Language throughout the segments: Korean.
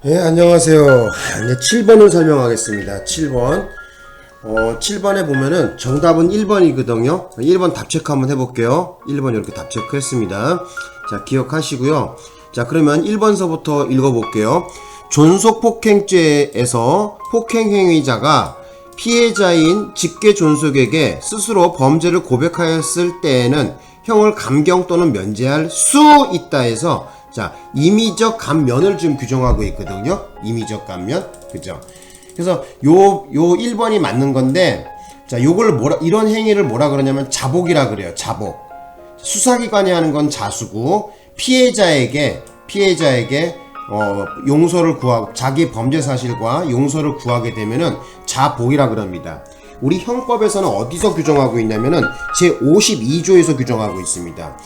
네, 안녕하세요. 이제 7번을 설명하겠습니다. 7번. 7번에 보면은 정답은 1번이거든요. 1번 답 체크 한번 해볼게요. 1번 이렇게 답 체크 했습니다. 자, 기억하시고요. 자, 그러면 1번서부터 읽어볼게요. 존속폭행죄에서 폭행행위자가 피해자인 직계존속에게 스스로 범죄를 고백하였을 때에는 형을 감경 또는 면제할 수 있다 해서 자, 임의적 감면을 지금 규정하고 있거든요. 임의적 감면. 그죠? 그래서 요 1번이 맞는 건데, 자, 요걸 이런 행위를 뭐라 그러냐면 자복이라 그래요. 자복. 수사기관이 하는 건 자수고, 피해자에게, 용서를 구하고, 자기 범죄 사실과 용서를 구하게 되면은 자복이라 그럽니다. 우리 형법에서는 어디서 규정하고 있냐면은 제52조에서 규정하고 있습니다.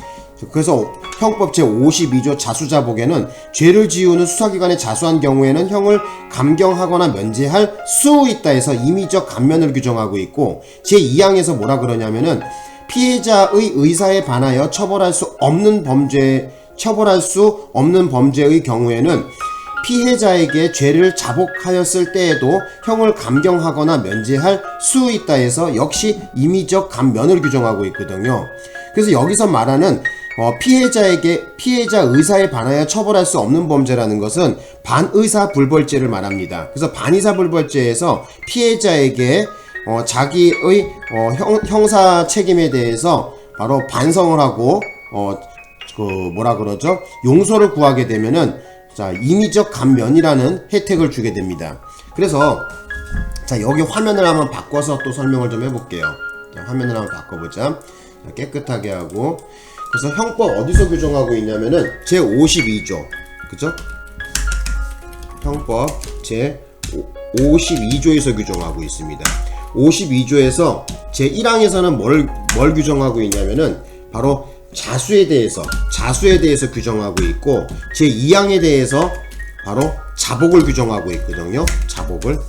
그래서 형법 제52조 자수자복에는 죄를 지우는 수사기관에 자수한 경우에는 형을 감경하거나 면제할 수 있다 해서 임의적 감면을 규정하고 있고, 제2항에서 뭐라 그러냐면은 피해자의 의사에 반하여 처벌할 수 없는 범죄의 경우에는 피해자에게 죄를 자복하였을 때에도 형을 감경하거나 면제할 수 있다 해서 역시 임의적 감면을 규정하고 있거든요. 그래서 여기서 말하는 피해자 의사에 반하여 처벌할 수 없는 범죄라는 것은 반의사불벌죄를 말합니다. 그래서 반의사불벌죄에서 피해자에게 자기의 형사 책임에 대해서 바로 반성을 하고 용서를 구하게 되면은 자, 임의적 감면이라는 혜택을 주게 됩니다. 그래서 자, 여기 화면을 한번 바꿔서 또 설명을 좀 해볼게요. 자, 화면을 한번 바꿔보자. 자, 깨끗하게 하고. 그래서 형법 어디서 규정하고 있냐면은 제52조. 그죠? 형법 제52조에서 규정하고 있습니다. 52조에서 제1항에서는 뭘 규정하고 있냐면은 바로 자수에 대해서 규정하고 있고, 제2항에 대해서 바로 자복을 규정하고 있거든요. 자복을.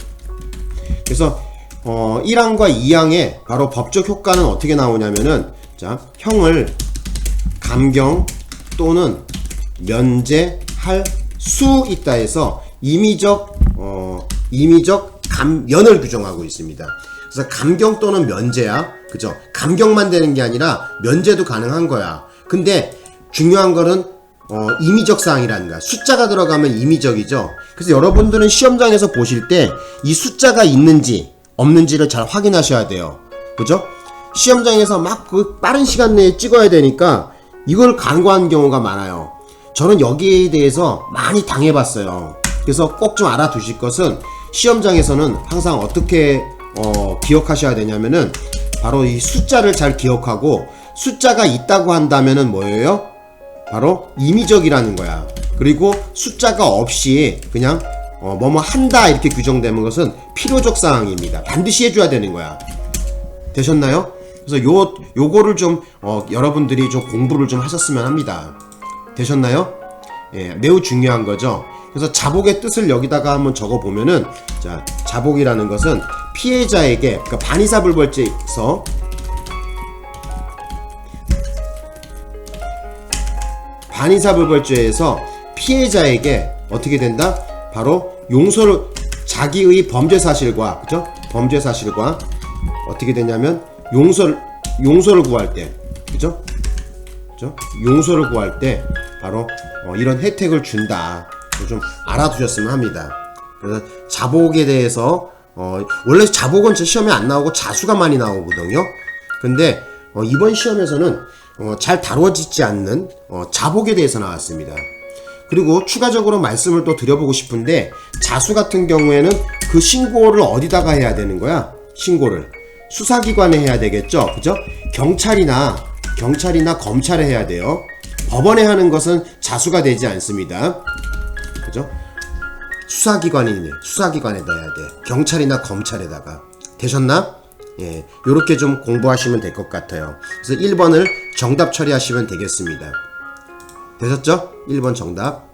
그래서 1항과 2항에 바로 법적 효과는 어떻게 나오냐면은 자, 형을 감경 또는 면제할 수 있다 해서 임의적 감면을 규정하고 있습니다. 그래서 감경 또는 면제야. 그죠? 감경만 되는 게 아니라 면제도 가능한 거야. 근데 중요한 거는 임의적 사항이라는 거야. 숫자가 들어가면 임의적이죠. 그래서 여러분들은 시험장에서 보실 때 이 숫자가 있는지 없는지를 잘 확인하셔야 돼요. 그죠? 시험장에서 막 그 빠른 시간 내에 찍어야 되니까 이걸 간과한 경우가 많아요. 저는 여기에 대해서 많이 당해봤어요. 그래서 꼭 좀 알아두실 것은 시험장에서는 항상 어떻게 기억하셔야 되냐면은 바로 이 숫자를 잘 기억하고, 숫자가 있다고 한다면은 뭐예요? 바로 임의적이라는 거야. 그리고 숫자가 없이 그냥 뭐뭐 한다 이렇게 규정되는 것은 필요적 사항입니다. 반드시 해줘야 되는 거야. 되셨나요? 그래서 요거를 좀 여러분들이 좀 공부를 좀 하셨으면 합니다. 되셨나요? 예, 매우 중요한 거죠. 그래서 자복의 뜻을 여기다가 한번 적어 보면은, 자, 자복이라는 것은 피해자에게, 그러니까 반의사불벌죄에서 피해자에게 어떻게 된다? 바로 자기의 범죄 사실과, 그죠? 범죄 사실과 어떻게 되냐면 용서를 구할 때, 그죠? 용서를 구할 때 바로 이런 혜택을 준다. 좀 알아두셨으면 합니다. 그래서 자복에 대해서 원래 자복은 제 시험에 안 나오고 자수가 많이 나오거든요. 근데 이번 시험에서는 잘 다뤄지지 않는 자복에 대해서 나왔습니다. 그리고 추가적으로 말씀을 또 드려보고 싶은데, 자수 같은 경우에는 그 신고를 어디다가 해야 되는 거야? 신고를 수사기관에 해야 되겠죠. 그죠? 경찰이나 검찰에 해야 돼요. 법원에 하는 것은 자수가 되지 않습니다. 그죠? 수사기관에다 해야 돼. 경찰이나 검찰에다가. 되셨나? 예, 요렇게 좀 공부하시면 될 것 같아요. 그래서 1번을 정답 처리하시면 되겠습니다. 되셨죠? 1번 정답.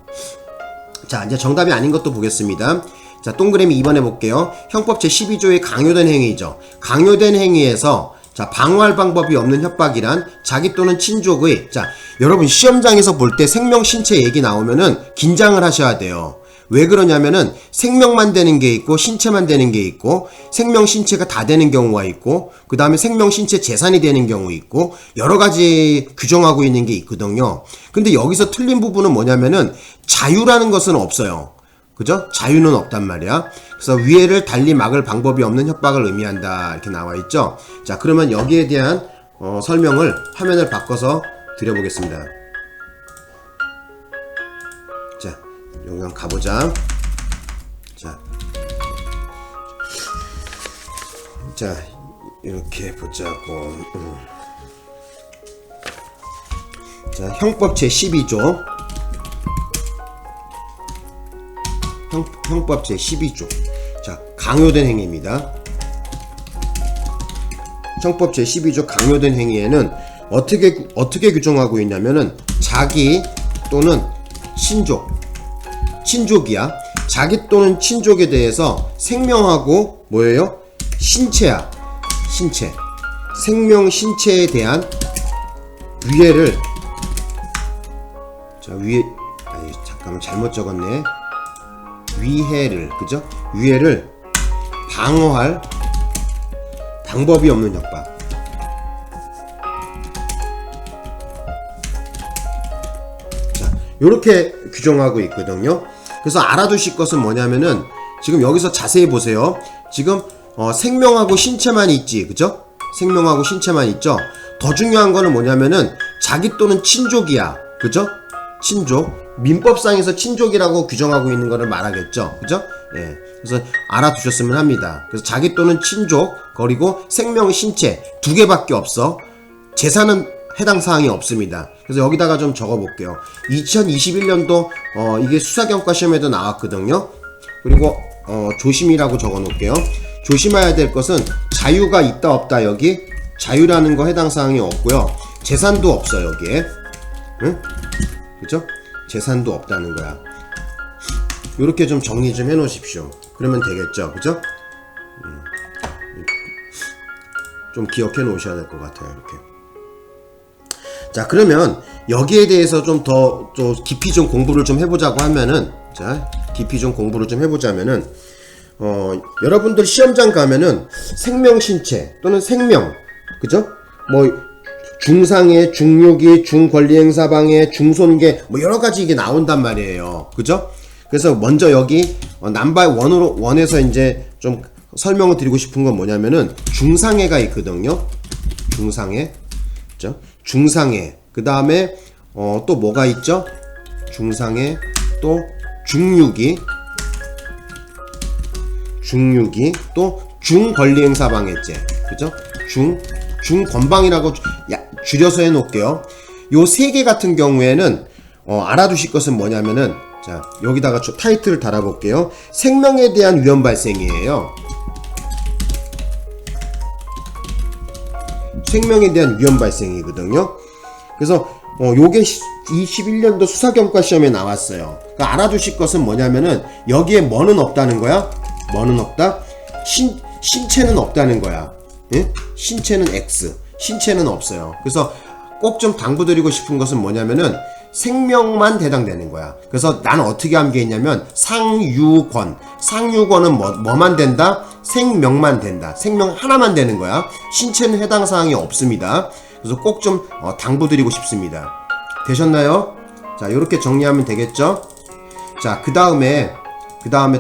자, 이제 정답이 아닌 것도 보겠습니다. 자, 동그라미 2번 해볼게요. 형법 제12조의 강요된 행위죠. 강요된 행위에서 자, 방어할 방법이 없는 협박이란 자기 또는 친족의, 자, 여러분 시험장에서 볼 때 생명 신체 얘기 나오면은 긴장을 하셔야 돼요. 왜 그러냐면은 생명만 되는 게 있고 신체만 되는 게 있고 생명 신체가 다 되는 경우가 있고 그 다음에 생명 신체 재산이 되는 경우 있고 여러 가지 규정하고 있는 게 있거든요. 근데 여기서 틀린 부분은 뭐냐면은 자유라는 것은 없어요. 그죠? 자유는 없단 말이야. 그래서 위해를 달리 막을 방법이 없는 협박을 의미한다 이렇게 나와 있죠. 자, 그러면 여기에 대한 설명을 화면을 바꿔서 드려보겠습니다. 자, 여기 한번 가보자. 자, 이렇게 보자고. 자, 형법 제12조. 형법 제12조. 자, 강요된 행위입니다. 형법 제12조 강요된 행위에는 어떻게 규정하고 있냐면은 자기 또는 친족이야. 자기 또는 친족에 대해서 생명하고 뭐예요? 신체야. 신체. 생명 신체에 대한 위해를 잠깐만 잘못 적었네. 위해를, 그죠? 위해를 방어할 방법이 없는 협박. 자, 요렇게 규정하고 있거든요. 그래서 알아두실 것은 뭐냐면은 지금 여기서 자세히 보세요. 지금 생명하고 신체만 있지, 그죠? 생명하고 신체만 있죠? 더 중요한 거는 뭐냐면은 자기 또는 친족이야, 그죠? 친족. 민법상에서 친족이라고 규정하고 있는 거를 말하겠죠, 그죠? 예. 그래서 알아두셨으면 합니다. 그래서 자기 또는 친족, 그리고 생명, 신체 두 개밖에 없어. 재산은 해당 사항이 없습니다. 그래서 여기다가 좀 적어볼게요. 2021년도 이게 수사경과 시험에도 나왔거든요. 그리고 조심이라고 적어놓을게요. 조심해야 될 것은 자유가 있다 없다. 여기 자유라는 거 해당 사항이 없고요. 재산도 없어 여기에. 응? 그죠? 재산도 없다는 거야. 요렇게 좀 정리 좀 해놓으십시오. 그러면 되겠죠, 그죠? 좀 기억해 놓으셔야 될 것 같아요, 이렇게. 자, 그러면 여기에 대해서 좀 더 깊이 좀 공부를 좀 해보자고 하면은, 자, 깊이 좀 공부를 좀 해보자면은, 여러분들 시험장 가면은 생명신체 또는 생명, 그죠? 뭐, 중상해, 중요기, 중권리행사방해, 중손괴, 뭐 여러가지 이게 나온단 말이에요. 그죠? 그래서 먼저 여기 넘버 원에서 이제 좀 설명을 드리고 싶은 건 뭐냐면은 중상해가 있거든요. 중상해. 그죠? 중상해. 그 다음에 또 뭐가 있죠? 중상해, 또 중유기, 또 중권리행사방해죄. 그죠? 중권방이라고 줄여서 해놓을게요. 요 세 개 같은 경우에는 알아두실 것은 뭐냐면은, 자, 여기다가 타이틀을 달아볼게요. 생명에 대한 위험 발생이에요. 생명에 대한 위험 발생이거든요. 그래서 요게 21년도 수사경과 시험에 나왔어요. 그러니까 알아두실 것은 뭐냐면은 여기에 뭐는 없다는 거야. 뭐는 없다? 신체는 없다는 거야. 예? 신체는 X, 신체는 없어요. 그래서 꼭 좀 당부드리고 싶은 것은 뭐냐면은 생명만 해당되는 거야. 그래서 나는 어떻게 암기했냐면 상유권은 뭐만 된다? 생명만 된다. 생명 하나만 되는 거야. 신체는 해당 사항이 없습니다. 그래서 꼭 좀 당부드리고 싶습니다. 되셨나요? 자, 요렇게 정리하면 되겠죠? 자, 그 다음에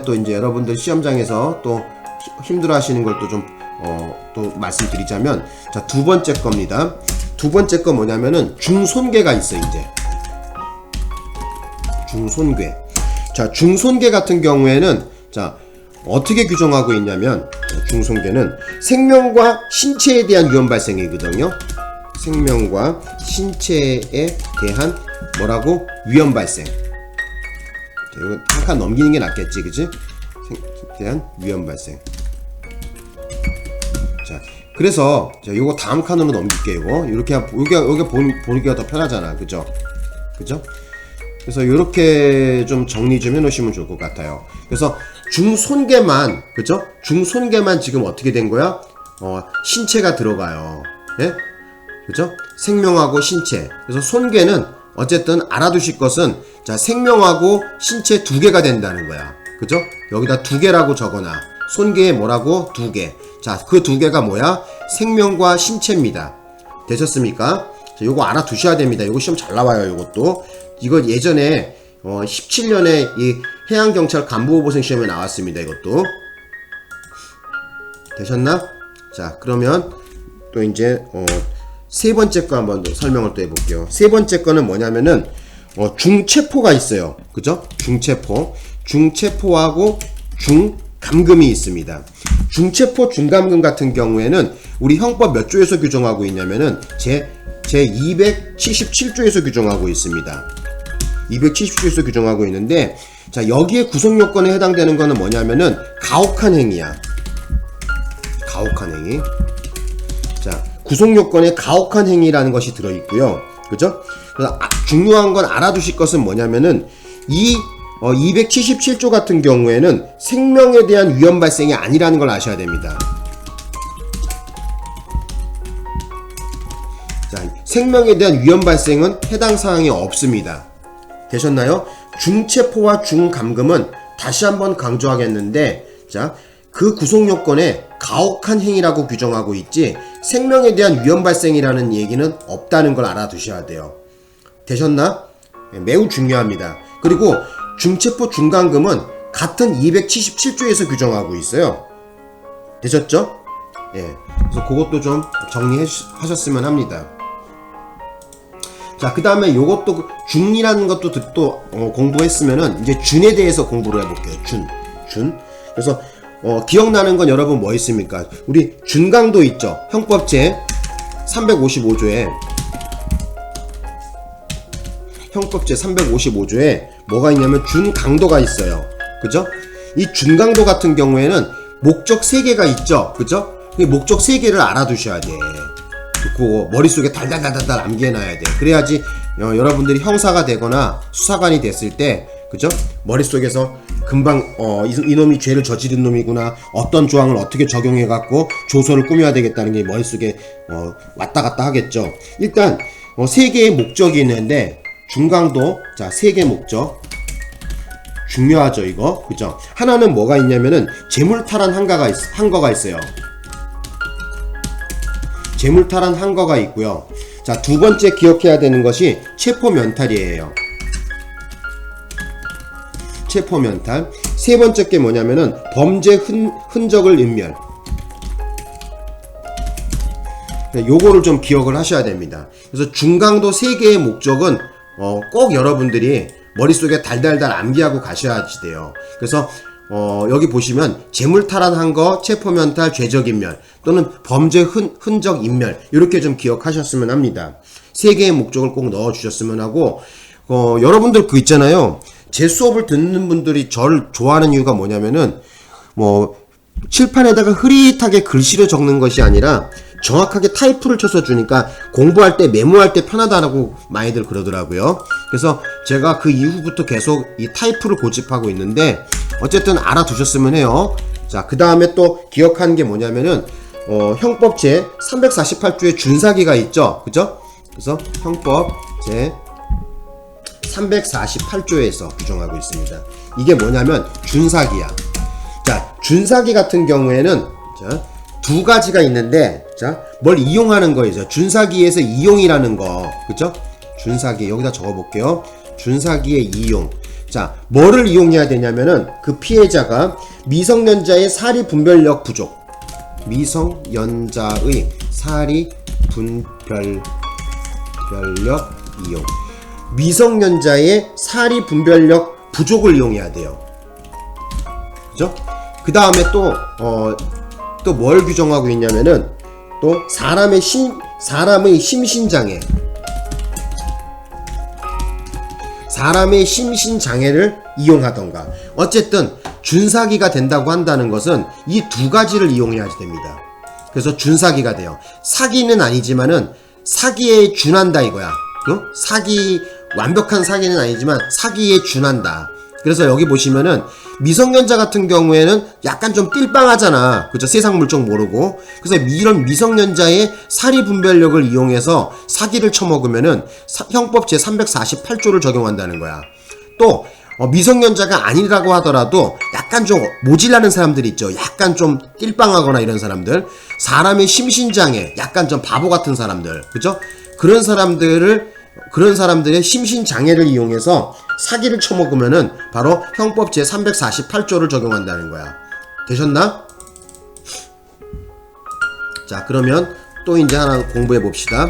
또 이제 여러분들 시험장에서 또 힘들어 하시는 걸 또 좀 또 말씀드리자면, 자, 두 번째 겁니다. 두 번째 거 뭐냐면은 중손괴가 있어. 이제 중손괴. 자, 중손괴 같은 경우에는 자, 어떻게 규정하고 있냐면, 중손괴는 생명과 신체에 대한 위험 발생이거든요. 생명과 신체에 대한 뭐라고? 위험 발생. 자, 이거 한 칸 넘기는 게 낫겠지, 그치? 대한 위험 발생. 자, 그래서 자, 요거 다음 칸으로 넘길게요. 이거 이렇게 여기 보기가 더 편하잖아, 그죠? 그죠? 그래서 이렇게 좀 정리 좀 해놓으시면 좋을 것 같아요. 그래서 중손괴만, 그죠? 중손괴만 지금 어떻게 된 거야? 신체가 들어가요. 예? 그죠? 생명하고 신체. 그래서 손괴는 어쨌든 알아두실 것은 자, 생명하고 신체 두 개가 된다는 거야. 그죠? 여기다 두 개라고 적어놔. 손개에 뭐라고? 두 개. 자, 그 두 개가 뭐야? 생명과 신체입니다. 되셨습니까? 자, 요거 알아두셔야 됩니다. 요거 시험 잘 나와요. 요것도. 이거 예전에 17년에 이 해양경찰 간부후보생 시험에 나왔습니다. 이것도. 되셨나? 자, 그러면 또 이제 세 번째 거 한번 더 설명을 또 해볼게요. 세 번째 거는 뭐냐면은 중체포가 있어요. 그죠? 중체포하고 중감금이 있습니다. 중체포, 중감금 같은 경우에는 우리 형법 몇 조에서 규정하고 있냐면은 제 277조에서 규정하고 있습니다. 277조에서 규정하고 있는데, 자, 여기에 구속요건에 해당되는 거는 뭐냐면은 가혹한 행위야. 가혹한 행위. 자, 구속요건에 가혹한 행위라는 것이 들어있고요. 그죠? 그래서 중요한 건 알아두실 것은 뭐냐면은 이 277조 같은 경우에는 생명에 대한 위험 발생이 아니라는 걸 아셔야 됩니다. 자, 생명에 대한 위험 발생은 해당 사항이 없습니다. 되셨나요? 중체포와 중감금은 다시 한번 강조하겠는데, 자, 그 구속요건에 가혹한 행위라고 규정하고 있지 생명에 대한 위험 발생이라는 얘기는 없다는 걸 알아두셔야 돼요. 되셨나? 매우 중요합니다. 그리고 중체포 중감금은 같은 277조에서 규정하고 있어요. 되셨죠? 예. 그래서 그것도 좀 정리하셨으면 합니다. 자, 그 다음에 요것도 준이라는 것도 또 공부했으면은 이제 준에 대해서 공부를 해볼게요. 준. 그래서 기억나는 건 여러분 뭐 있습니까? 우리 준강도 있죠. 형법 제 355조에 형법 제 355조에 뭐가 있냐면 준강도가 있어요. 그죠? 이 준강도 같은 경우에는 목적 3개가 있죠. 그죠? 이 목적 3개를 알아두셔야 돼. 그거 머릿속에 달달달달 암기해놔야 돼. 그래야지 여러분들이 형사가 되거나 수사관이 됐을 때, 그죠? 머릿속에서 금방 이놈이 죄를 저지른 놈이구나, 어떤 조항을 어떻게 적용해갖고 조서를 꾸며야 되겠다는 게 머릿속에 왔다 갔다 하겠죠. 일단 3개의 목적이 있는데 중강도, 자, 3개 목적 중요하죠. 이거, 그죠? 하나는 뭐가 있냐면은 재물탈환 한거가 있어요. 재물탈환 한거가 있고요. 자, 두 번째 기억해야 되는 것이 체포면탈이에요. 체포면탈. 세 번째 게 뭐냐면은 범죄 흔적을 인멸. 요거를 좀 기억을 하셔야 됩니다. 그래서 중강도 3개의 목적은 꼭 여러분들이 머릿속에 달달달 암기하고 가셔야지 돼요. 그래서 여기 보시면 재물탈환한 거, 체포면탈, 죄적인멸 또는 범죄 흔적 인멸, 이렇게 좀 기억하셨으면 합니다. 3개의 목적을 꼭 넣어주셨으면 하고, 여러분들 그 있잖아요. 제 수업을 듣는 분들이 저를 좋아하는 이유가 뭐냐면은 칠판에다가 흐릿하게 글씨를 적는 것이 아니라 정확하게 타이프를 쳐서 주니까 공부할 때, 메모할 때 편하다라고 많이들 그러더라고요. 그래서 제가 그 이후부터 계속 이 타이프를 고집하고 있는데, 어쨌든 알아두셨으면 해요. 자, 그 다음에 또 기억하는 게 뭐냐면은 형법 제 348조에 준사기가 있죠. 그죠? 그래서 형법 제 348조에서 규정하고 있습니다. 이게 뭐냐면 준사기야. 자, 준사기 같은 경우에는 자, 두 가지가 있는데, 자, 뭘 이용하는 거이죠. 준사기에서 이용이라는 거, 그죠? 준사기 여기다 적어볼게요. 준사기의 이용. 자, 뭐를 이용해야 되냐면은 그 피해자가 미성년자의 사리 분별력 부족, 미성년자의 사리 분별력 이용, 미성년자의 사리 분별력 부족을 이용해야 돼요. 그죠? 그 다음에 또 뭘 규정하고 있냐면은 또 사람의 심신장애, 사람의 심신장애를 이용하던가, 어쨌든 준사기가 된다고 한다는 것은 이 두 가지를 이용해야 됩니다. 그래서 준사기가 돼요. 사기는 아니지만은 사기에 준한다 이거야. 완벽한 사기는 아니지만 사기에 준한다. 그래서 여기 보시면은 미성년자 같은 경우에는 약간 좀 띨빵하잖아. 그죠? 세상 물정 모르고. 그래서 이런 미성년자의 사리 분별력을 이용해서 사기를 쳐먹으면은 형법 제348조를 적용한다는 거야. 또 미성년자가 아니라고 하더라도 약간 좀 모질라는 사람들 있죠. 약간 좀 띨빵하거나 이런 사람들. 사람의 심신장애, 약간 좀 바보 같은 사람들. 그죠? 그런 사람들의 심신장애를 이용해서 사기를 쳐먹으면은 바로 형법 제348조를 적용한다는 거야. 되셨나? 자, 그러면 또 이제 하나 공부해 봅시다.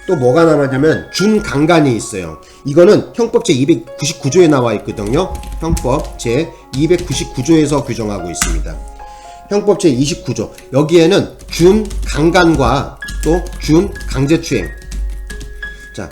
또 뭐가 남았냐면 준강간이 있어요. 이거는 형법 제299조에 나와 있거든요. 형법 제299조에서 규정하고 있습니다. 형법 제29조. 여기에는 준강간과 또 준강제추행. 자,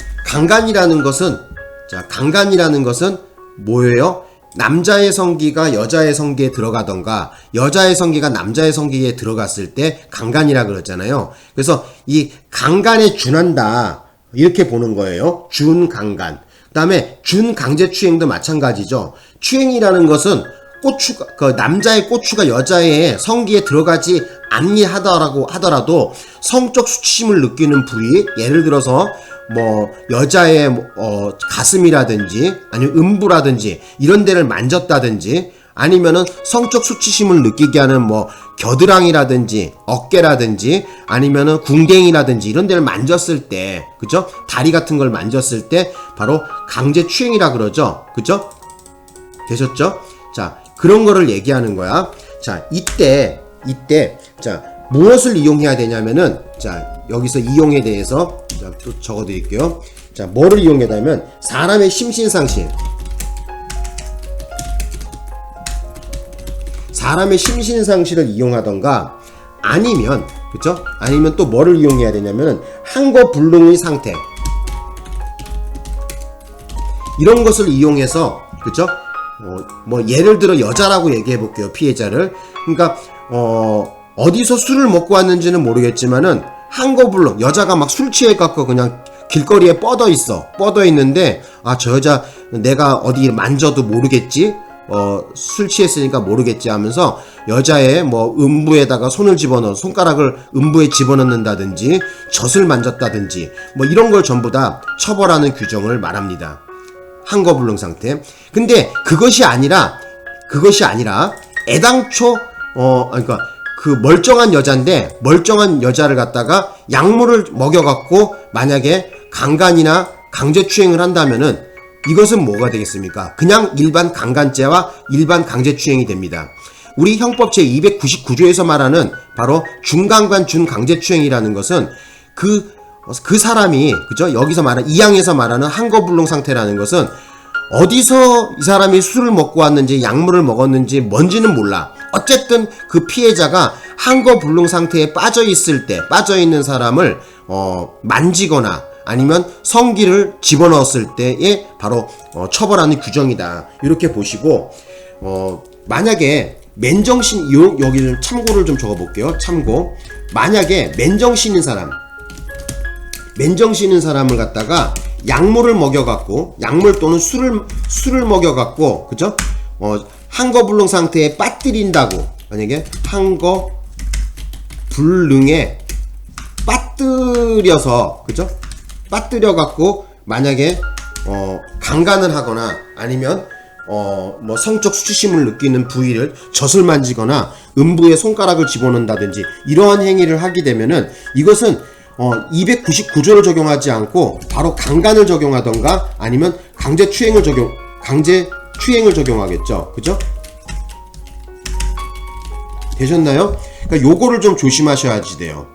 강간이라는 것은 뭐예요? 남자의 성기가 여자의 성기에 들어가던가 여자의 성기가 남자의 성기에 들어갔을 때 강간이라 그랬잖아요. 그래서 이 강간에 준한다 이렇게 보는 거예요. 준강간. 그 다음에 준강제추행도 마찬가지죠. 추행이라는 것은 남자의 꼬추가 여자의 성기에 들어가지 않니 하더라도 성적 수치심을 느끼는 부위, 예를 들어서 여자의 가슴이라든지 아니면 음부라든지 이런 데를 만졌다든지 아니면은 성적 수치심을 느끼게 하는 겨드랑이라든지 어깨라든지 아니면은 궁뎅이라든지 이런 데를 만졌을 때, 그죠? 다리 같은 걸 만졌을 때 바로 강제추행이라 그러죠. 그죠? 되셨죠? 자, 그런 거를 얘기하는 거야. 자, 이때 자, 무엇을 이용해야 되냐면은, 자, 여기서 이용에 대해서 자, 또 적어 드릴게요. 자, 뭐를 이용해야 되냐면 사람의 심신상실을 이용하던가 아니면, 그쵸? 아니면 또 뭐를 이용해야 되냐면은 항거불능의 상태, 이런 것을 이용해서, 그쵸? 예를 들어 여자라고 얘기해 볼게요. 피해자를. 그러니까 어디서 술을 먹고 왔는지는 모르겠지만은 항거불능, 여자가 막 술 취해 갖고 그냥 길거리에 뻗어 있는데, 아, 저 여자 내가 어디 만져도 모르겠지? 술 취했으니까 모르겠지 하면서 여자의 음부에다가 손가락을 음부에 집어넣는다든지 젖을 만졌다든지 이런 걸 전부 다 처벌하는 규정을 말합니다. 항거불능 상태. 근데 그것이 아니라 애당초 그러니까 그 멀쩡한 여자를 갖다가 약물을 먹여갖고 만약에 강간이나 강제추행을 한다면은 이것은 뭐가 되겠습니까? 그냥 일반 강간죄와 일반 강제추행이 됩니다. 우리 형법 제299조에서 말하는 바로 준강간 준강제추행이라는 것은 그 사람이, 그죠? 여기서 말하는, 이 항에서 말하는 항거불능 상태라는 것은 어디서 이 사람이 술을 먹고 왔는지 약물을 먹었는지 뭔지는 몰라. 어쨌든 그 피해자가 항거불능 상태에 빠져 있는 사람을 만지거나 아니면 성기를 집어넣었을 때에 바로 처벌하는 규정이다. 이렇게 보시고, 만약에 맨정신, 여기는 참고를 좀 적어볼게요. 참고. 만약에 맨정신인 사람을 갖다가 약물을 먹여갖고, 약물 또는 술을 먹여갖고, 그죠? 항거불능 상태에 빠뜨린다고, 만약에 항거불능에 빠뜨려서, 그죠? 빠뜨려갖고, 만약에, 강간을 하거나, 아니면, 성적 수치심을 느끼는 부위를 젖을 만지거나, 음부에 손가락을 집어넣는다든지, 이러한 행위를 하게 되면은, 이것은, 299조를 적용하지 않고, 바로 강간을 적용하던가, 아니면 강제추행을 적용하겠죠. 그죠? 되셨나요? 그러니까 요거를 좀 조심하셔야지 돼요.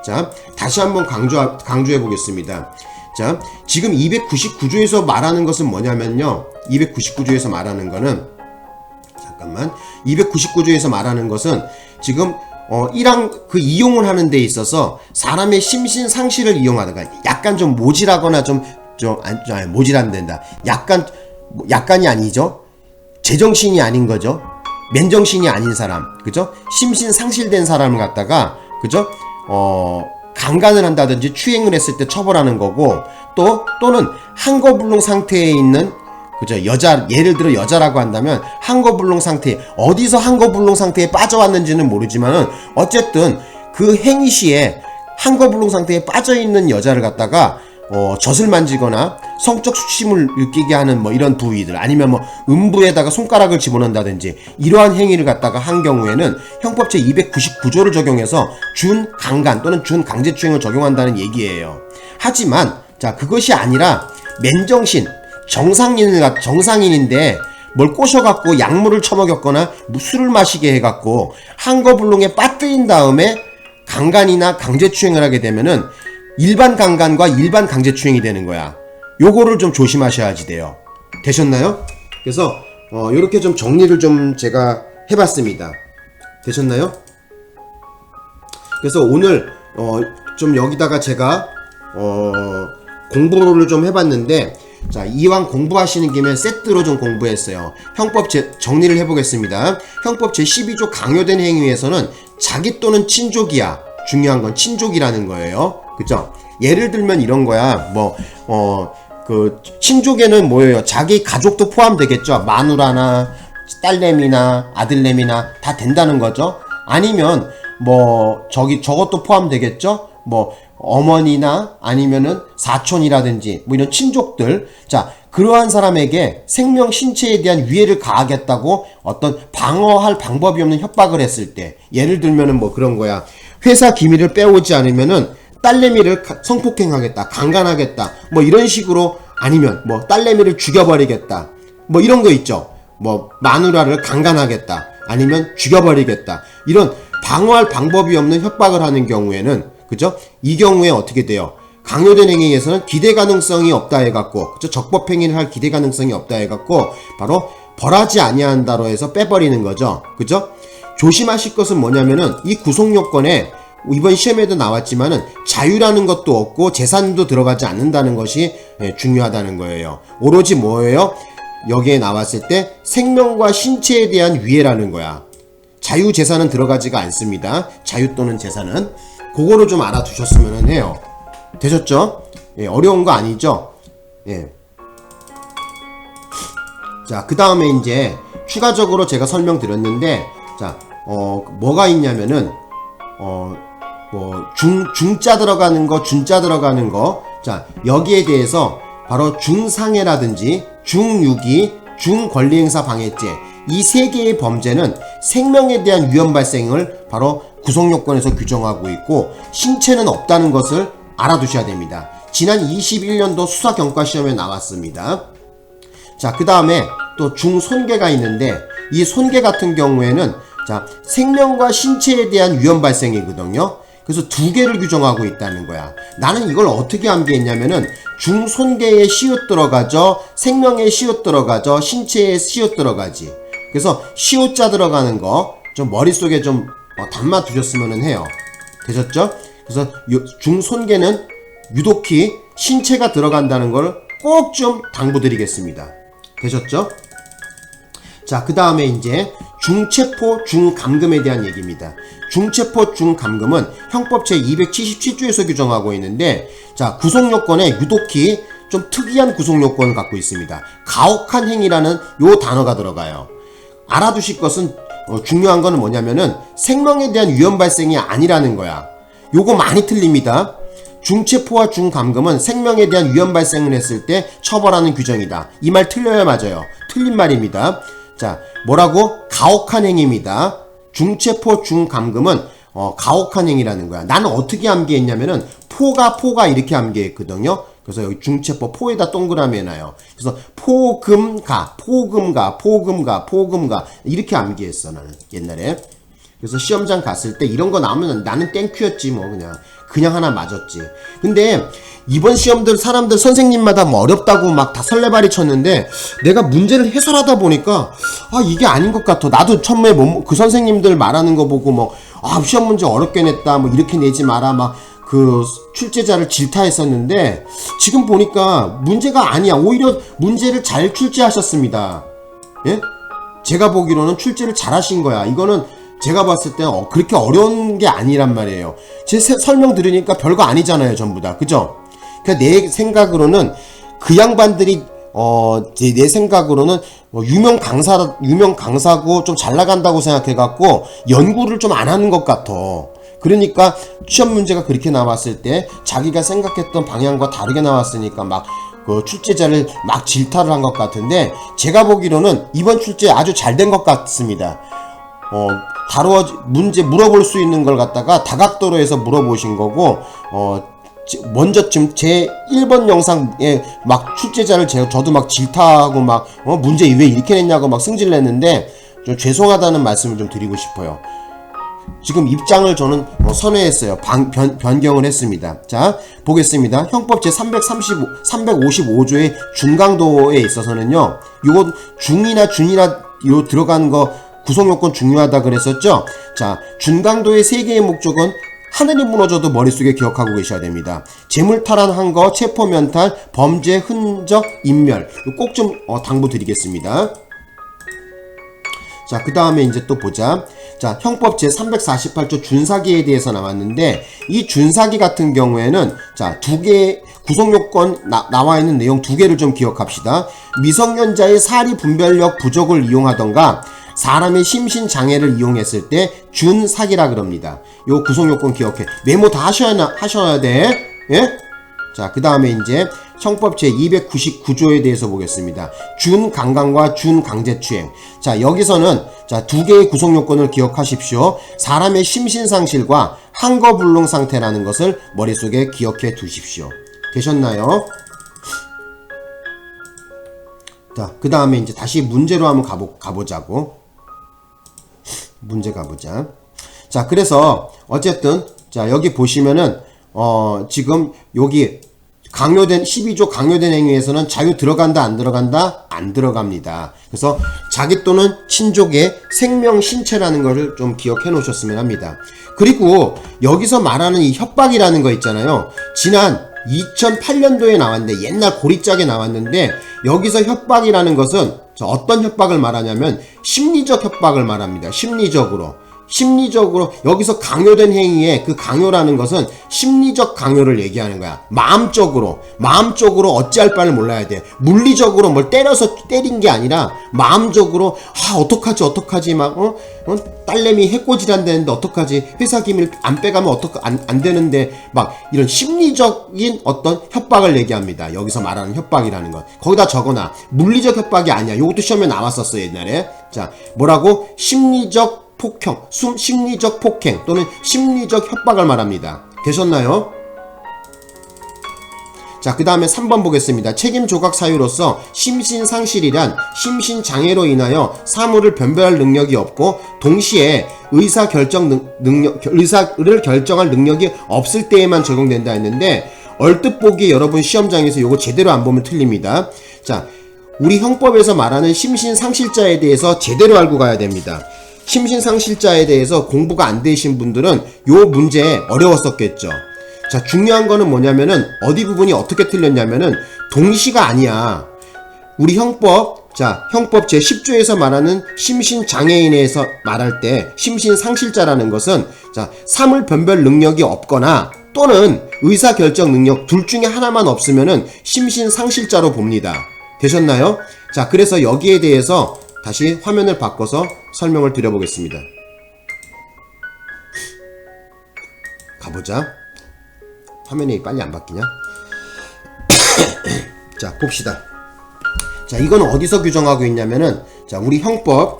자, 다시 한번 강조해 보겠습니다. 자, 지금 299조에서 말하는 것은 뭐냐면요. 299조에서 말하는 거는, 잠깐만. 299조에서 말하는 것은 지금 1항 그 이용을 하는 데 있어서 사람의 심신 상실을 이용하다가 약간 좀 모질하거나 모질하면 된다. 약간이 아니죠. 제정신이 아닌 거죠. 맨정신이 아닌 사람, 그죠? 심신 상실된 사람을 갖다가, 그죠? 강간을 한다든지 추행을 했을 때 처벌하는 거고, 또는 항거불능 상태에 있는 그죠? 예를 들어 여자라고 한다면 한거불능 상태, 어디서 한거불능 상태에 빠져왔는지는 모르지만은 어쨌든 그 행위 시에 한거불능 상태에 빠져있는 여자를 갖다가 젖을 만지거나 성적 수침을 느끼게 하는 뭐 이런 부위들, 아니면 뭐 음부에다가 손가락을 집어넣는다든지 이러한 행위를 갖다가 한 경우에는 형법 제 299조를 적용해서 준강간 또는 준강제추행을 적용한다는 얘기예요. 하지만 자, 그것이 아니라 맨정신 정상인인데 뭘 꼬셔갖고 약물을 처먹였거나 술을 마시게 해갖고 한거불능에 빠뜨린 다음에 강간이나 강제추행을 하게 되면은 일반 강간과 일반 강제추행이 되는 거야. 요거를 좀 조심하셔야지 돼요. 되셨나요? 그래서 요렇게 좀 정리를 좀 제가 해봤습니다. 되셨나요? 그래서 오늘 좀 여기다가 제가 공부를 좀 해봤는데, 자, 이왕 공부하시는 김에 세트로 좀 공부했어요. 형법 정리를 해보겠습니다. 형법 제12조 강요된 행위에서는 자기 또는 친족이야. 중요한 건 친족이라는 거예요. 그죠? 예를 들면 이런 거야. 그 친족에는 뭐예요? 자기 가족도 포함되겠죠. 마누라나 딸내미나 아들내미나 다 된다는 거죠. 아니면 저것도 포함되겠죠. 어머니나 아니면은 사촌이라든지 이런 친족들. 자, 그러한 사람에게 생명 신체에 대한 위해를 가하겠다고 어떤 방어할 방법이 없는 협박을 했을 때, 예를 들면은 그런 거야. 회사 기밀을 빼오지 않으면은 딸내미를 성폭행하겠다, 강간하겠다, 이런 식으로, 아니면 딸내미를 죽여버리겠다, 이런 거 있죠. 마누라를 강간하겠다, 아니면 죽여버리겠다, 이런 방어할 방법이 없는 협박을 하는 경우에는, 그죠? 이 경우에 어떻게 돼요? 강요된 행위에서는 기대 가능성이 없다 해갖고, 그죠? 적법행위를 할 기대 가능성이 없다 해갖고 바로 벌하지 아니한다로 해서 빼버리는 거죠. 그죠? 조심하실 것은 뭐냐면은 이 구속요건에 이번 시험에도 나왔지만은 자유라는 것도 없고 재산도 들어가지 않는다는 것이 중요하다는 거예요. 오로지 뭐예요? 여기에 나왔을 때 생명과 신체에 대한 위해라는 거야. 자유 재산은 들어가지가 않습니다. 자유 또는 재산은. 그거를 좀 알아두셨으면 해요. 되셨죠? 예, 어려운 거 아니죠? 예. 자, 그 다음에 이제 추가적으로 제가 설명드렸는데, 자, 뭐가 있냐면은, 중자 들어가는 거, 준자 들어가는 거. 자, 여기에 대해서 바로 중상해라든지 중유기, 중권리행사 방해죄, 이 세 개의 범죄는 생명에 대한 위험 발생을 바로 구속요건에서 규정하고 있고, 신체는 없다는 것을 알아두셔야 됩니다. 지난 21년도 수사경과시험에 나왔습니다. 자, 그 다음에 또 중손괴가 있는데, 이 손괴 같은 경우에는 자, 생명과 신체에 대한 위험 발생이거든요. 그래서 두 개를 규정하고 있다는 거야. 나는 이걸 어떻게 암기했냐면은 중손괴에 시옷 들어가죠, 생명에 시옷 들어가죠, 신체에 시옷 들어가지. 그래서 시옷자 들어가는 거 좀 머릿속에 좀 담아 두셨으면 해요. 되셨죠? 그래서 중손괴는 유독히 신체가 들어간다는 걸 꼭 좀 당부드리겠습니다. 되셨죠? 자, 그 다음에 이제 중체포 중감금에 대한 얘기입니다. 중체포 중감금은 형법 제 277조에서 규정하고 있는데, 자, 구속요건에 유독히 좀 특이한 구속요건을 갖고 있습니다. 가혹한 행위라는 요 단어가 들어가요. 알아두실 것은 중요한 거는 뭐냐면은 생명에 대한 위험 발생이 아니라는 거야. 요거 많이 틀립니다. 중체포와 중감금은 생명에 대한 위험 발생을 했을 때 처벌하는 규정이다. 이 말 틀려야 맞아요. 틀린 말입니다. 자, 뭐라고? 가혹한 행위입니다. 중체포 중감금은 가혹한 행위라는 거야. 나는 어떻게 암기했냐면은 포가 이렇게 암기했거든요. 그래서 여기 중체포 포에다 동그라미 해놔요. 그래서 포금가 이렇게 암기했어, 나는 옛날에. 그래서 시험장 갔을 때 이런 거 나오면 나는 땡큐였지, 그냥 하나 맞았지. 근데 이번 시험들 사람들 선생님마다 어렵다고 막 다 설레발이 쳤는데, 내가 문제를 해설하다 보니까 이게 아닌 것 같아. 나도 처음에 그 선생님들 말하는 거 보고 시험 문제 어렵게 냈다, 이렇게 내지 마라, 그 출제자를 질타했었는데, 지금 보니까 문제가 아니야. 오히려 문제를 잘 출제하셨습니다. 예? 제가 보기로는 출제를 잘 하신 거야. 이거는 제가 봤을 때 그렇게 어려운 게 아니란 말이에요. 제 설명 들으니까 별거 아니잖아요, 전부 다. 그죠? 그러니까 내 생각으로는 그 양반들이 내 생각으로는 유명 강사고 좀 잘 나간다고 생각해갖고 연구를 좀 안 하는 것 같아. 그러니까 시험 문제가 그렇게 나왔을 때 자기가 생각했던 방향과 다르게 나왔으니까 막 그 출제자를 막 질타를 한 것 같은데, 제가 보기로는 이번 출제 아주 잘 된 것 같습니다. 문제 물어볼 수 있는 걸 갖다가 다각도로 해서 물어보신 거고, 먼저 지금 제 1번 영상에 막 출제자를 저도 막 질타하고 막 문제 왜 이렇게 냈냐고 막 승질냈는데, 좀 죄송하다는 말씀을 좀 드리고 싶어요. 지금 입장을 저는 선회했어요. 변경을 했습니다. 자, 보겠습니다. 형법 제 355조의 준강도에 있어서는요, 요거 중이나 준이나 요 들어가는 거 구성요건 중요하다 그랬었죠. 자, 준강도의 3개의 목적은 하늘이 무너져도 머릿속에 기억하고 계셔야 됩니다. 재물탈환한 거, 체포면탈, 범죄 흔적 인멸, 꼭 좀 당부드리겠습니다. 자, 그 다음에 이제 또 보자. 자, 형법 제 348조 준사기에 대해서 나왔는데, 이 준사기 같은 경우에는 자, 2개 구성요건 나와 있는 내용 2개를 좀 기억합시다. 미성년자의 사리 분별력 부족을 이용하던가 사람의 심신장애를 이용했을 때 준사기라 그럽니다. 요 구성요건 기억해. 메모 다 하셔야 돼. 예? 자, 그 다음에 이제 형법 제 299조에 대해서 보겠습니다. 준강간과 준강제추행. 자, 여기서는 자, 2개의 구성요건을 기억하십시오. 사람의 심신상실과 항거불능 상태라는 것을 머릿속에 기억해 두십시오. 되셨나요? 자, 그 다음에 이제 다시 문제로 한번 가보자고. 문제 가보자. 자, 그래서 어쨌든 자, 여기 보시면은 지금 여기 강요된 12조 강요된 행위에서는 자유 들어간다 안 들어간다? 안 들어갑니다. 그래서 자기 또는 친족의 생명 신체라는 것을 좀 기억해 놓으셨으면 합니다. 그리고 여기서 말하는 이 협박이라는 거 있잖아요. 지난 2008년도에 나왔는데, 옛날 고리짝에 나왔는데, 여기서 협박이라는 것은 어떤 협박을 말하냐면 심리적 협박을 말합니다. 심리적으로 여기서 강요된 행위에 그 강요라는 것은 심리적 강요를 얘기하는 거야. 마음적으로 어찌할 바를 몰라야 돼. 물리적으로 뭘 때린 게 아니라 마음적으로 어떡하지 막 딸내미 해코지한다는데 어떡하지, 회사 기밀 안 빼가면 안 되는데, 막 이런 심리적인 어떤 협박을 얘기합니다. 여기서 말하는 협박이라는 것 거기다 적어놔. 물리적 협박이 아니야. 이것도 시험에 나왔었어 옛날에. 자, 뭐라고? 심리적 폭행 또는 심리적 협박을 말합니다. 되셨나요? 자, 그 다음에 3번 보겠습니다. 책임 조각 사유로서 심신상실이란 심신장애로 인하여 사물을 변별할 능력이 없고 동시에 의사를 결정할 능력이 없을 때에만 적용된다 했는데, 얼뜻 보기에 여러분 시험장에서 요거 제대로 안 보면 틀립니다. 자, 우리 형법에서 말하는 심신상실자에 대해서 제대로 알고 가야 됩니다. 심신상실자에 대해서 공부가 안 되신 분들은 요 문제 어려웠었겠죠. 자, 중요한 거는 뭐냐면은 어디 부분이 어떻게 틀렸냐면은 동시가 아니야. 우리 형법 제 10조에서 말하는 심신장애인에서 말할 때 심신상실자라는 것은 자, 사물 변별 능력이 없거나 또는 의사결정 능력 둘 중에 하나만 없으면은 심신상실자로 봅니다. 되셨나요? 자, 그래서 여기에 대해서 다시 화면을 바꿔서 설명을 드려보겠습니다. 가보자. 화면이 빨리 안 바뀌냐? 자, 봅시다. 자, 이건 어디서 규정하고 있냐면은, 자, 우리 형법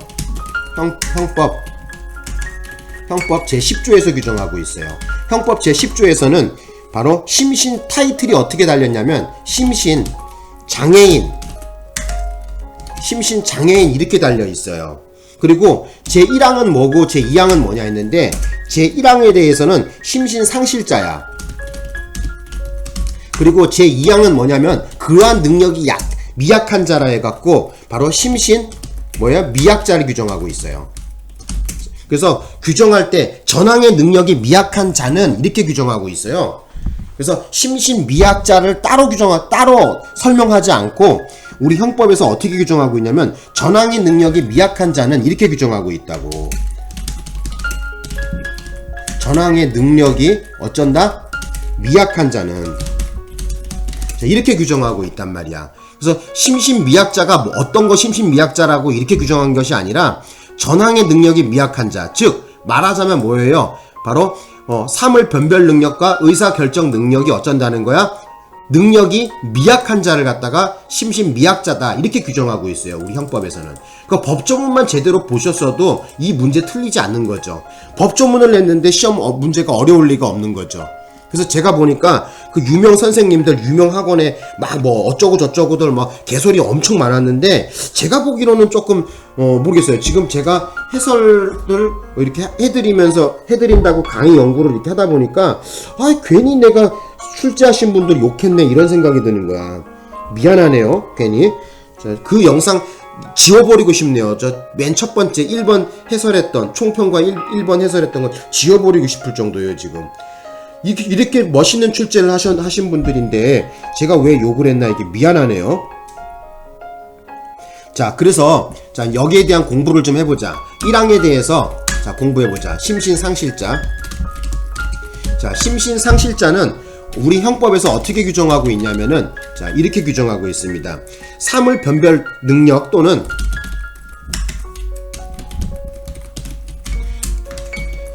제 10조에서 규정하고 있어요. 형법 제 10조에서는 바로 심신 타이틀이 어떻게 달렸냐면 심신장애인 이렇게 달려 있어요. 그리고 제1항은 뭐고 제2항은 뭐냐 했는데, 제1항에 대해서는 심신상실자야. 그리고 제2항은 뭐냐면 그러한 능력이 미약한 자라 해갖고 바로 미약자를 규정하고 있어요. 그래서 규정할 때 전항의 능력이 미약한 자는 이렇게 규정하고 있어요. 그래서 심신미약자를 따로 설명하지 않고 우리 형법에서 어떻게 규정하고 있냐면 전항의 능력이 미약한 자는 이렇게 규정하고 있다고. 전항의 능력이 어쩐다? 미약한 자는 자, 이렇게 규정하고 있단 말이야. 그래서 심신미약자가 뭐 어떤 거 심신미약자라고 이렇게 규정한 것이 아니라 전항의 능력이 미약한 자, 즉 말하자면 뭐예요? 바로 사물 변별 능력과 의사결정 능력이 어쩐다는 거야? 능력이 미약한 자를 갖다가 심신미약자다 이렇게 규정하고 있어요. 우리 형법에서는. 그 법조문만 제대로 보셨어도 이 문제 틀리지 않는 거죠. 법조문을 냈는데 시험 문제가 어려울 리가 없는 거죠. 그래서 제가 보니까 그 유명 선생님들 유명 학원에 막 뭐 어쩌고 저쩌고들 막 개소리 엄청 많았는데 제가 보기로는 조금 모르겠어요. 지금 제가 해설을 이렇게 해드린다고 강의 연구를 이렇게 하다 보니까 괜히 내가 출제하신 분들 욕했네 이런 생각이 드는 거야. 미안하네요. 괜히. 자, 그 영상 지워버리고 싶네요. 저 맨 첫 번째 1번 해설했던 총평과 1번 해설했던 건 지워버리고 싶을 정도예요 지금. 이렇게 멋있는 출제를 하신 분들인데 제가 왜 욕을 했나 이게 미안하네요. 자, 그래서 자 여기에 대한 공부를 좀 해보자. 1항에 대해서 자 공부해보자. 심신상실자. 자, 심신상실자는 우리 형법에서 어떻게 규정하고 있냐면은 자 이렇게 규정하고 있습니다. 사물 변별 능력 또는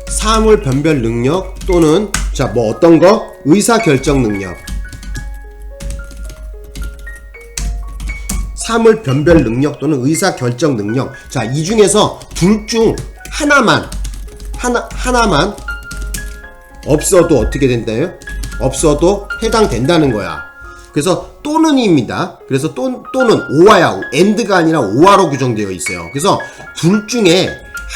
사물 변별 능력 또는 자 뭐 어떤 거? 의사결정 능력. 사물 변별 능력 또는 의사결정 능력. 자, 이 중에서 둘 중 하나만 없어도 어떻게 된다요? 없어도 해당된다는 거야. 그래서 또는입니다. 그래서 또는 오화야. and가 아니라 오화로 규정되어 있어요. 그래서 둘 중에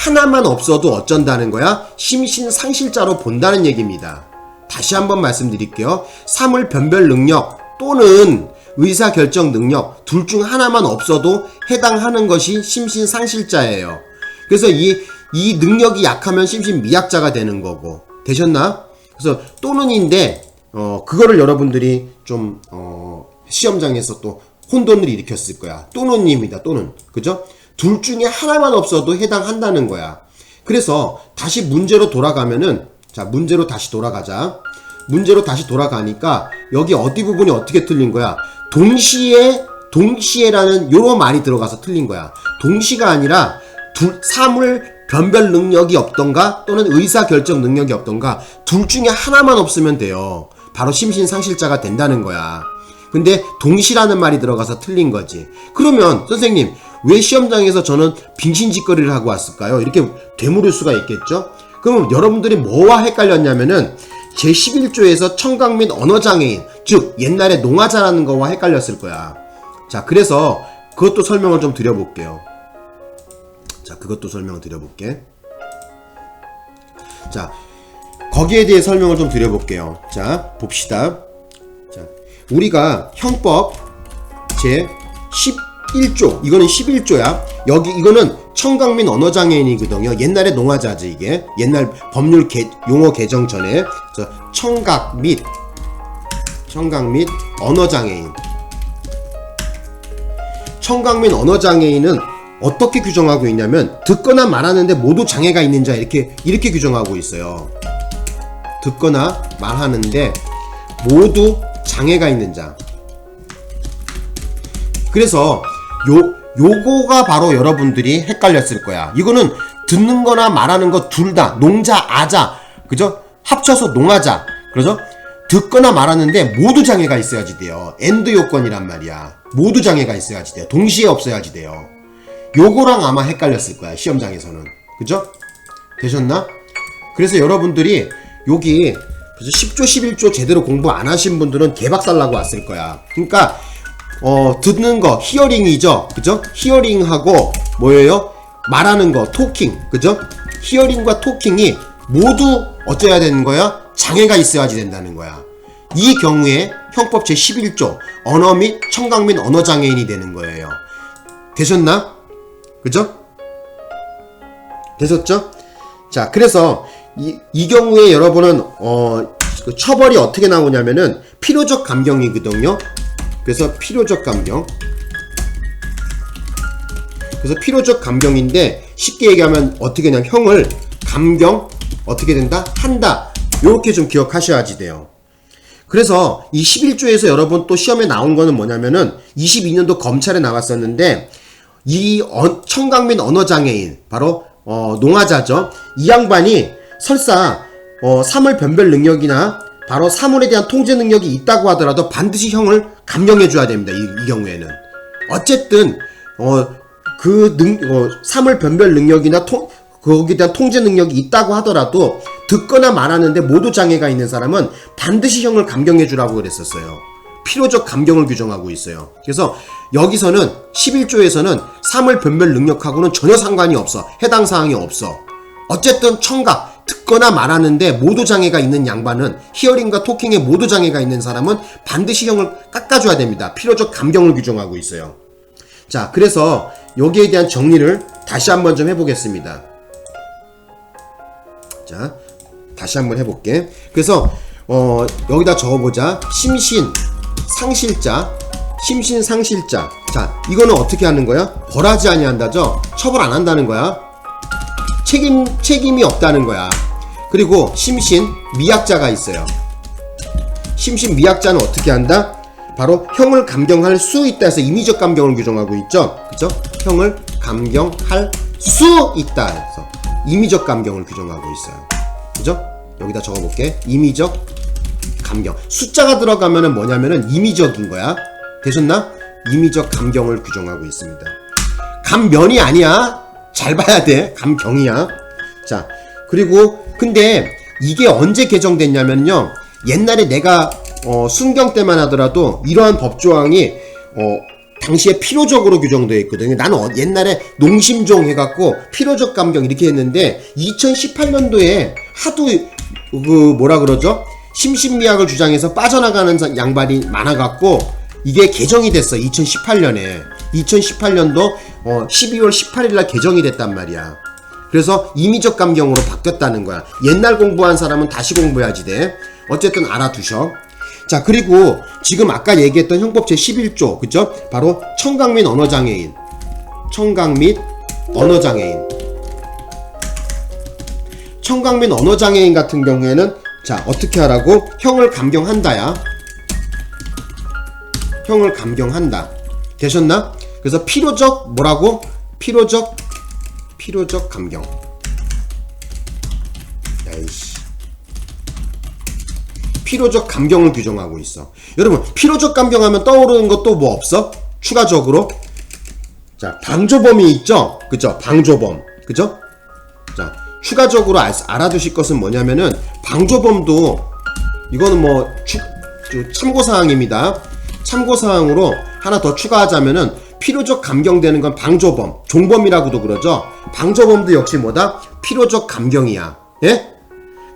하나만 없어도 어쩐다는 거야? 심신상실자로 본다는 얘기입니다. 다시 한번 말씀드릴게요. 사물 변별 능력 또는 의사결정 능력 둘 중 하나만 없어도 해당하는 것이 심신상실자예요. 그래서 이 능력이 약하면 심신미약자가 되는 거고. 되셨나? 그래서 또는인데 그거를 여러분들이 좀 시험장에서 또 혼돈을 일으켰을 거야. 또는입니다. 또는. 그죠? 둘 중에 하나만 없어도 해당한다는 거야. 그래서 다시 문제로 돌아가면은 자 문제로 다시 돌아가자. 문제로 다시 돌아가니까 여기 어디 부분이 어떻게 틀린 거야? 동시에라는 요런 말이 들어가서 틀린 거야. 동시가 아니라 사물 변별 능력이 없던가 또는 의사결정 능력이 없던가 둘 중에 하나만 없으면 돼요. 바로 심신상실자가 된다는 거야. 근데 동시라는 말이 들어가서 틀린 거지. 그러면 선생님 왜 시험장에서 저는 빙신짓거리를 하고 왔을까요? 이렇게 되물을 수가 있겠죠? 그럼 여러분들이 뭐와 헷갈렸냐면은 제11조에서 청각 및 언어장애인, 즉 옛날에 농아자라는 거와 헷갈렸을 거야. 자, 그래서 그것도 설명을 좀 드려볼게요. 자, 그것도 설명을 드려볼게. 자, 거기에 대해 설명을 좀 드려볼게요. 자, 봅시다. 자, 우리가 형법 제 11조, 이거는 11조야. 이거는 청각 및 언어장애인이거든요. 옛날에 농아자지, 이게. 옛날 법률 용어 개정 전에. 청각 및 언어장애인. 청각 및 언어장애인은 어떻게 규정하고 있냐면, 듣거나 말하는데 모두 장애가 있는 자, 이렇게 규정하고 있어요. 듣거나 말하는데 모두 장애가 있는 자. 그래서 요거가 바로 여러분들이 헷갈렸을 거야. 이거는 듣는 거나 말하는 거 둘 다 농자, 아자, 그죠? 합쳐서 농아자. 그래서 듣거나 말하는데 모두 장애가 있어야지 돼요. and 요건이란 말이야. 모두 장애가 있어야지 돼요. 동시에 없어야지 돼요. 요거랑 아마 헷갈렸을 거야, 시험장에서는. 그죠? 되셨나? 그래서 여러분들이 여기 그래서 10조 11조 제대로 공부 안 하신 분들은 개박살 나고 왔을 거야. 그러니까 듣는 거 히어링이죠. 그죠? 히어링하고 뭐예요? 말하는 거 토킹. 그죠? 히어링과 토킹이 모두 어쩌야 되는 거야? 장애가 있어야지 된다는 거야. 이 경우에 형법 제11조 언어 및 청각 및 언어장애인이 되는 거예요. 되셨나? 그죠? 되셨죠? 자, 그래서 이 경우에 여러분은 처벌이 어떻게 나오냐면은 필요적 감경이거든요. 그래서 필요적 감경. 그래서 필요적 감경인데 쉽게 얘기하면 어떻게 그냥 형을 감경 어떻게 된다? 한다. 요렇게 좀 기억하셔야지 돼요. 그래서 이 11조에서 여러분 또 시험에 나온 거는 뭐냐면은 22년도 검찰에 나왔었는데 이 청강민 언어장애인 바로 농아자죠. 이 양반이 설사 사물 변별 능력이나 바로 사물에 대한 통제 능력이 있다고 하더라도 반드시 형을 감경해 줘야 됩니다. 이 경우에는 어쨌든 사물 변별 능력이나 거기에 대한 통제 능력이 있다고 하더라도 듣거나 말하는데 모두 장애가 있는 사람은 반드시 형을 감경해 주라고 그랬었어요. 필요적 감경을 규정하고 있어요. 그래서 여기서는 11조에서는 사물 변별 능력하고는 전혀 상관이 없어. 해당 사항이 없어. 어쨌든 청각, 듣거나 말하는데 모두 장애가 있는 양반은, 히어링과 토킹에 모두 장애가 있는 사람은 반드시 형을 깎아줘야 됩니다. 필요적 감경을 규정하고 있어요. 자, 그래서 여기에 대한 정리를 다시 한번 좀 해보겠습니다. 자, 다시 한번 해볼게. 그래서 여기다 적어보자. 심신상실자. 자, 이거는 어떻게 하는 거야? 벌하지 아니한다죠? 처벌 안 한다는 거야. 책임이 없다는 거야. 그리고 심신미약자가 있어요. 심신미약자는 어떻게 한다? 바로 형을 감경할 수 있다 해서 임의적 감경을 규정하고 있죠. 그죠? 형을 감경할 수 있다 해서 임의적 감경을 규정하고 있어요. 그죠? 여기다 적어볼게. 임의적 감경. 숫자가 들어가면은 뭐냐면은 임의적인 거야. 되셨나? 임의적 감경을 규정하고 있습니다. 감면이 아니야. 잘 봐야 돼. 감경이야. 자, 그리고 근데 이게 언제 개정됐냐면요. 옛날에 내가 순경 때만 하더라도 이러한 법조항이 당시에 필요적으로 규정되어 있거든요. 나는 옛날에 농심종 해갖고 필요적 감경 이렇게 했는데 2018년도에 하도 뭐라 그러죠? 심신미약을 주장해서 빠져나가는 양반이 많아갖고 이게 개정이 됐어. 2018년에 2018년도 12월 18일날 개정이 됐단 말이야. 그래서 임의적 감경으로 바뀌었다는 거야. 옛날 공부한 사람은 다시 공부해야지 돼. 어쨌든 알아두셔. 자, 그리고 지금 아까 얘기했던 형법 제11조, 그죠? 바로 청강민 언어장애인. 청강민 언어장애인 같은 경우에는 자, 어떻게 하라고? 형을 감경한다야. 형을 감경한다. 되셨나? 그래서 필요적 뭐라고? 필요적 감경. 야이씨. 필요적 감경을 규정하고 있어. 여러분, 필요적 감경하면 떠오르는 것도 뭐 없어? 추가적으로. 자, 방조범이 있죠? 그죠? 방조범. 그죠? 자, 추가적으로 알아두실 것은 뭐냐면은, 방조범도, 이거는 뭐, 참고사항입니다. 참고사항으로 하나 더 추가하자면은, 필요적 감경되는 건 방조범, 종범이라고도 그러죠? 방조범도 역시 뭐다? 필요적 감경이야. 예?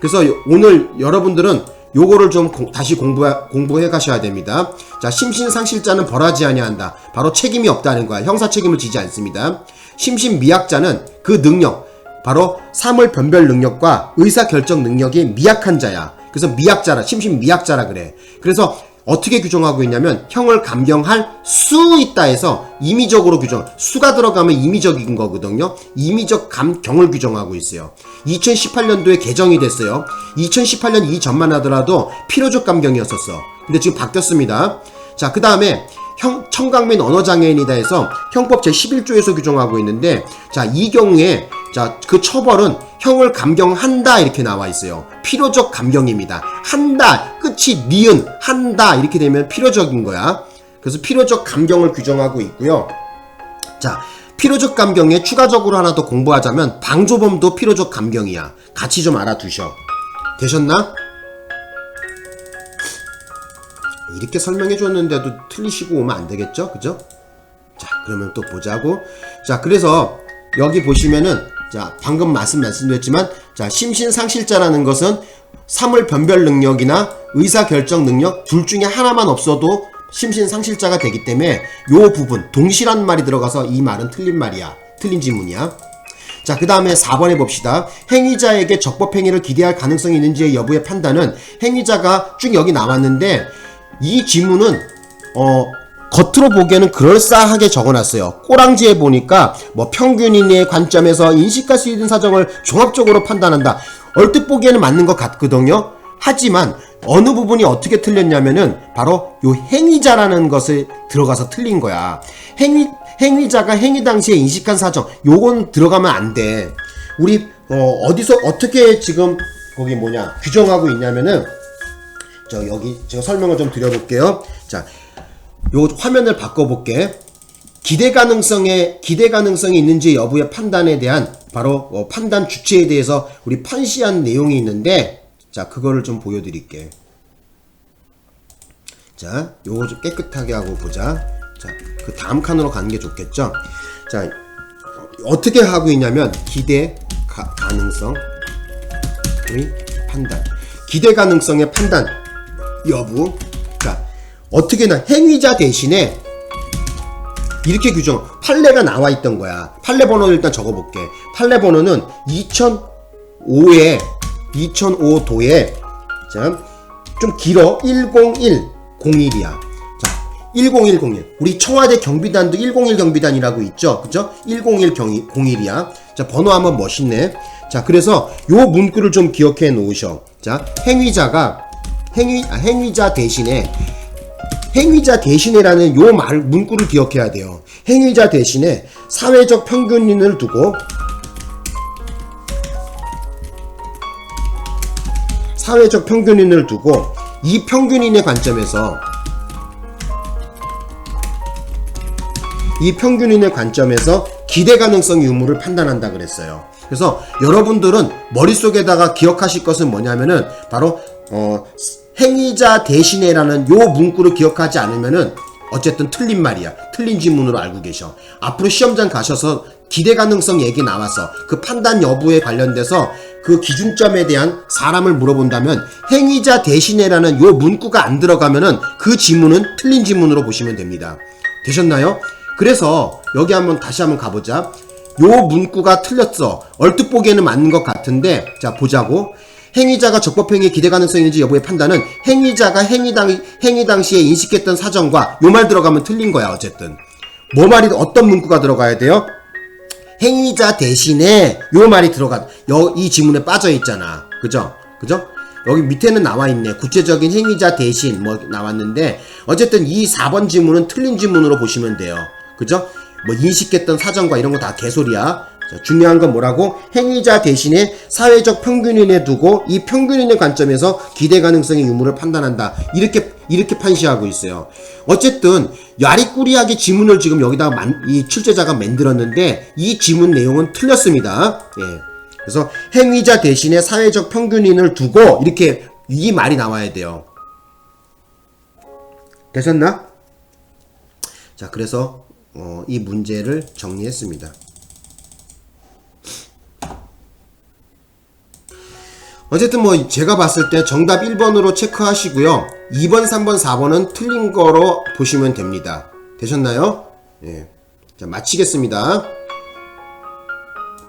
그래서 오늘 여러분들은 요거를 좀 다시 공부해 가셔야 됩니다. 자, 심신상실자는 벌하지 아니한다. 바로 책임이 없다는 거야. 형사 책임을 지지 않습니다. 심신미약자는 그 능력, 바로 사물 변별 능력과 의사결정 능력이 미약한 자야. 그래서 미약자라, 심신미약자라 그래. 그래서 어떻게 규정하고 있냐면 형을 감경할 수 있다 해서 임의적으로 규정, 수가 들어가면 임의적인 거거든요. 임의적 감경을 규정하고 있어요. 2018년도에 개정이 됐어요. 2018년 이전만 하더라도 필요적 감경이었었어. 근데 지금 바뀌었습니다. 자, 그 다음에 청강민 언어장애인이다 해서 형법 제11조에서 규정하고 있는데, 자, 이 경우에 자, 그 처벌은 형을 감경한다 이렇게 나와 있어요. 필요적 감경입니다. 한다, 끝이 니은, 한다 이렇게 되면 필요적인 거야. 그래서 필요적 감경을 규정하고 있고요. 자, 필요적 감경에 추가적으로 하나 더 공부하자면 방조범도 필요적 감경이야. 같이 좀 알아두셔. 되셨나? 이렇게 설명해 줬는데도 틀리시고 오면 안 되겠죠? 그죠? 자, 그러면 또 보자고. 자, 그래서 여기 보시면은, 자, 방금 말씀드렸지만, 자, 심신상실자라는 것은 사물 변별 능력이나 의사결정 능력 둘 중에 하나만 없어도 심신상실자가 되기 때문에 요 부분, 동시란 말이 들어가서 이 말은 틀린 말이야. 틀린 지문이야. 자, 그 다음에 4번 해봅시다. 행위자에게 적법행위를 기대할 가능성이 있는지의 여부의 판단은, 행위자가 쭉 여기 나왔는데 이 지문은 겉으로 보기에는 그럴싸하게 적어놨어요. 꼬랑지에 보니까 뭐 평균인의 관점에서 인식할 수 있는 사정을 종합적으로 판단한다. 얼뜻 보기에는 맞는 것 같거든요. 하지만 어느 부분이 어떻게 틀렸냐면은 바로 요 행위자라는 것을 들어가서 틀린 거야. 행위자가 행위 당시에 인식한 사정, 요건 들어가면 안 돼. 우리 어디서 어떻게 지금 거기 규정하고 있냐면은 여기 제가 설명을 좀 드려볼게요. 자, 요 화면을 바꿔볼게. 기대 가능성이 있는지 여부의 판단에 대한 바로 판단 주체에 대해서 우리 판시한 내용이 있는데, 자, 그거를 좀 보여드릴게. 자, 요거 좀 깨끗하게 하고 보자. 자, 그 다음 칸으로 가는 게 좋겠죠? 자, 어떻게 하고 있냐면, 기대 가능성의 판단. 기대 가능성의 판단 여부. 자, 어떻게나 행위자 대신에 이렇게 규정, 판례가 나와 있던 거야. 판례 번호를 일단 적어볼게. 판례 번호는 2005도에, 자, 좀 길어. 10101이야. 자, 10101. 우리 청와대 경비단도 101 경비단이라고 있죠? 그죠? 10101이야. 자, 번호 한번 멋있네. 자, 그래서 요 문구를 좀 기억해 놓으셔. 자, 행위자 대신에라는 요 문구를 기억해야 돼요. 행위자 대신에 사회적 평균인을 두고, 이 평균인의 관점에서 기대 가능성 유무를 판단한다 그랬어요. 그래서 여러분들은 머릿속에다가 기억하실 것은 뭐냐면은 바로 행위자 대신에라는 요 문구를 기억하지 않으면은 어쨌든 틀린 말이야. 틀린 지문으로 알고 계셔. 앞으로 시험장 가셔서 기대 가능성 얘기 나와서 그 판단 여부에 관련돼서 그 기준점에 대한 사람을 물어본다면 행위자 대신에라는 요 문구가 안 들어가면은 그 지문은 틀린 지문으로 보시면 됩니다. 되셨나요? 그래서 여기 다시 한번 가보자. 요 문구가 틀렸어. 얼뜻 보기에는 맞는 것 같은데, 자, 보자고. 행위자가 적법행위에 기대 가능성이 있는지 여부의 판단은 행위자가 행위 당시에 인식했던 사정과 요 말 들어가면 틀린 거야. 어쨌든 어떤 문구가 들어가야 돼요? 행위자 대신에 요 말이 이 지문에 빠져 있잖아. 그죠? 여기 밑에는 나와 있네. 구체적인 행위자 대신 나왔는데, 어쨌든 이 4번 지문은 틀린 지문으로 보시면 돼요. 그죠? 인식했던 사정과 이런 거 다 개소리야. 자, 중요한 건 뭐라고? 행위자 대신에 사회적 평균인에 두고 이 평균인의 관점에서 기대 가능성의 유무를 판단한다. 이렇게 판시하고 있어요. 어쨌든 야리꾸리하게 지문을 지금 여기다가 이 출제자가 만들었는데 이 지문 내용은 틀렸습니다. 예. 그래서 행위자 대신에 사회적 평균인을 두고 이렇게 이 말이 나와야 돼요. 되셨나? 자, 그래서 이 문제를 정리했습니다. 어쨌든 제가 봤을 때 정답 1번으로 체크하시고요. 2번, 3번, 4번은 틀린 거로 보시면 됩니다. 되셨나요? 예. 자, 마치겠습니다.